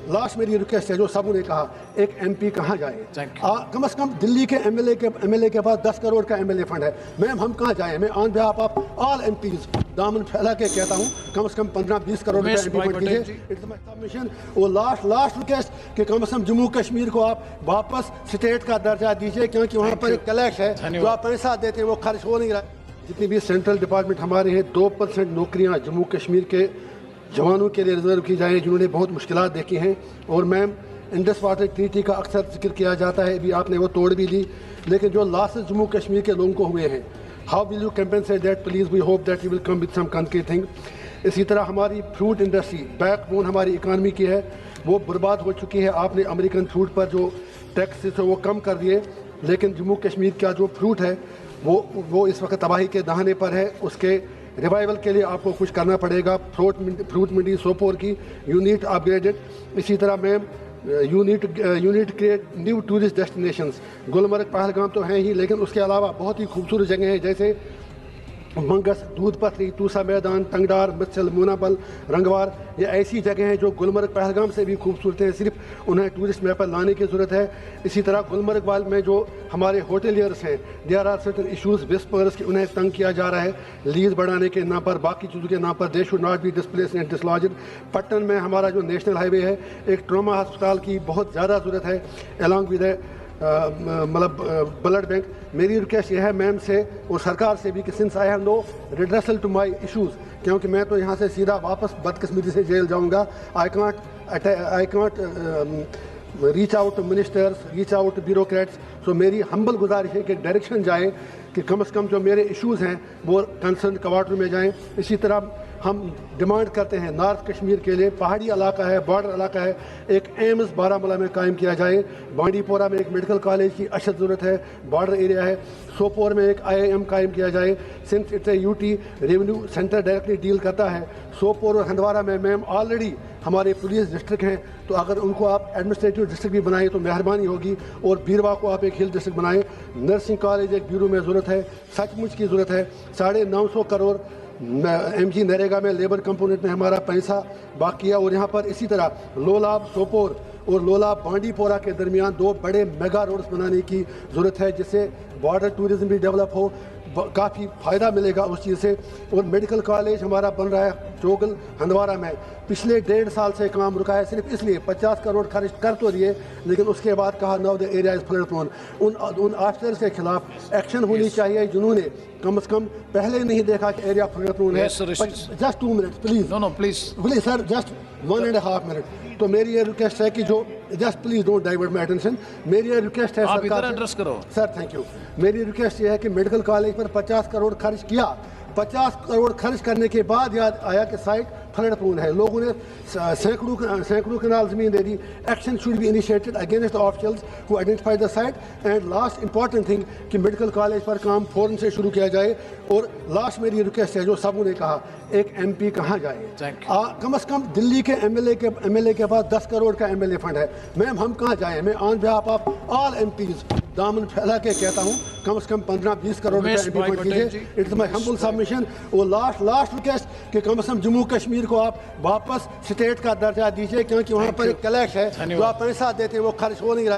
Last मेरी request है, जो सबू ने कहा, एक एमपी कहाँ जाए? कम से कम दिल्ली के एमएलए के पास 10 करोड़ का एमएलए फंड है। मैम हम कहाँ जाएं? मैं on behalf of all MPs दामन फैला के कहता हूँ, कम से कम 15-20 करोड़ का एमपी फंड कीजिए। It's my submission. वो लास्ट रिक्वेस्ट कि कम से कम जम्मू कश्मीर को आप वापस स्टेट का दर्जा दीजिए, क्योंकि वहाँ पर एक क्लैश है, जो आप पैसा देते हैं वो खर्च हो नहीं रहा। जितनी भी सेंट्रल डिपार्टमेंट हमारे हैं, 2% नौकरियाँ जम्मू कश्मीर के जवानों के लिए रिजर्व की जाएँ, जिन्होंने बहुत मुश्किलात देखी हैं। और मैम इंडस वाटर ट्रीटी का अक्सर जिक्र किया जाता है, अभी आपने वो तोड़ भी ली, लेकिन जो लॉसेस जम्मू कश्मीर के लोगों को हुए हैं, how will you compensate that? Please we hope that you will come with some concrete thing. इसी तरह हमारी फ्रूट इंडस्ट्री, बैकबोन हमारी इकानमी की है, वो बर्बाद हो चुकी है। आपने अमेरिकन फ्रूट पर जो टैक्स थे वो कम कर दिए, लेकिन जम्मू कश्मीर का जो फ्रूट है वो इस वक्त तबाही के दहाने पर है। उसके रिवाइवल के लिए आपको कुछ करना पड़ेगा। फ्रूट मंडी सोपोर की यूनिट अपग्रेडेड। इसी तरह ma'am unit create new tourist destinations. Gulmarg Pahalgam तो हैं ही, लेकिन उसके अलावा बहुत ही खूबसूरत जगह हैं, जैसे मंगस, दूध पथरी, तूसा मैदान, टंगडार, मत्सल, मोनाबल, रंगवार। ये ऐसी जगह हैं जो गुलमर्ग पहलगाम से भी खूबसूरत हैं, सिर्फ उन्हें टूरिस्ट मैप पर लाने की ज़रूरत है। इसी तरह गुलमर्ग वाल में जो हमारे होटलियर्स हैं, there are certain issues whispers कि उन्हें तंग किया जा रहा है लीज बढ़ाने के नाम पर, बाकी चीज़ों के नाम पर। They should not be displaced and dislodged. Pattan में हमारा जो नेशनल हाईवे है, एक ट्रॉमा अस्पताल की बहुत ज़्यादा ज़रूरत है, अलॉन्ग विद मतलब ब्लड बैंक। मेरी रिक्वेस्ट यह है मैम से और सरकार से भी कि since I have no redressal to my issues, क्योंकि मैं तो यहाँ से सीधा वापस बदकिस्मती से जेल जाऊँगा। I can't reach out to ministers, reach out to bureaucrats. So मेरी हम्बल गुजारिश है कि डायरेक्शन जाए कि कम से कम जो मेरे इश्यूज़ हैं वो कंसर्न क्वार्टर में जाएँ। इसी तरह हम डिमांड करते हैं नॉर्थ कश्मीर के लिए, पहाड़ी इलाका है, बॉर्डर इलाका है, एक एम्स बारामूला में कायम किया जाए। बांडीपोरा में एक मेडिकल कॉलेज की अशद ज़रूरत है, बॉर्डर एरिया है। सोपोर में एक IIM कायम किया जाए, since it's a UT revenue centre directly deal करता है। सोपोर और हंदवारा में मैम ऑलरेडी हमारे पुलिस डिस्ट्रिक्ट हैं, तो अगर उनको आप एडमिनिस्ट्रेटिव डिस्ट्रिक्ट भी बनाएं तो मेहरबानी होगी। और बीरवा को आप एक हिल डिस्ट्रिक्ट बनाएं। नर्सिंग कॉलेज एक ब्यूरो में ज़रूरत है, सचमुच की ज़रूरत है। 950 करोड़ MG नरेगा में लेबर कंपोनेंट में हमारा पैसा बाकी है। और यहाँ पर इसी तरह लोलाब सोपोर और लोलाब बांडीपोरा के दरमियान 2 बड़े मेगा रोड्स बनाने की ज़रूरत है, जिससे बॉर्डर टूरिज़्म भी डेवलप हो, काफ़ी फ़ायदा मिलेगा उस चीज़ से। और मेडिकल कॉलेज हमारा बन रहा है चोगल हंदवारा में, पिछले 1.5 साल से काम रुका है, सिर्फ इसलिए 50 करोड़ खर्च कर तो दिए, लेकिन उसके बाद कहा now the area is flood prone. उन ऑफिसर्स के खिलाफ एक्शन होनी चाहिए जिन्होंने कम से कम पहले नहीं देखा कि एरिया फ्लड प्रोन है। Just 2 minute please. No please sir, just 1.5 minute. तो मेरी ये रिक्वेस्ट है कि जो just please don't divert my attention. मेरी ये रिक्वेस्ट है आप इधर एड्रेस करो सर। Thank you. मेरी रिक्वेस्ट ये है कि मेडिकल कॉलेज पर 50 करोड़ खर्च किया, 50 करोड़ खर्च करने के बाद याद आया कि साइट फ्लड प्रोन है। लोगों ने सैकड़ों कनाल जमीन दे दी। Action should be initiated against the officials who identify the site. And last important thing कि मेडिकल कॉलेज पर काम फौरन से शुरू किया जाए। और लास्ट मेरी रिक्वेस्ट है, जो सबू ने कहा, एक MP कहाँ जाए? कम से कम दिल्ली के एमएलए के पास 10 करोड़ का एमएलए फंड है। मैम हम कहाँ जाएं? मैं on behalf of all MPs दामन फैला के कहता हूँ, कम से कम 15-20 करोड़ का एमपी फंड कीजिए। It's my humble submission. वो लास्ट रिक्वेस्ट कि कम से कम जम्मू कश्मीर को आप वापस स्टेट का दर्जा दीजिए, क्योंकि वहाँ पर एक क्लैश है, जो आप पैसा देते हैं वो खर्च हो नहीं रहा।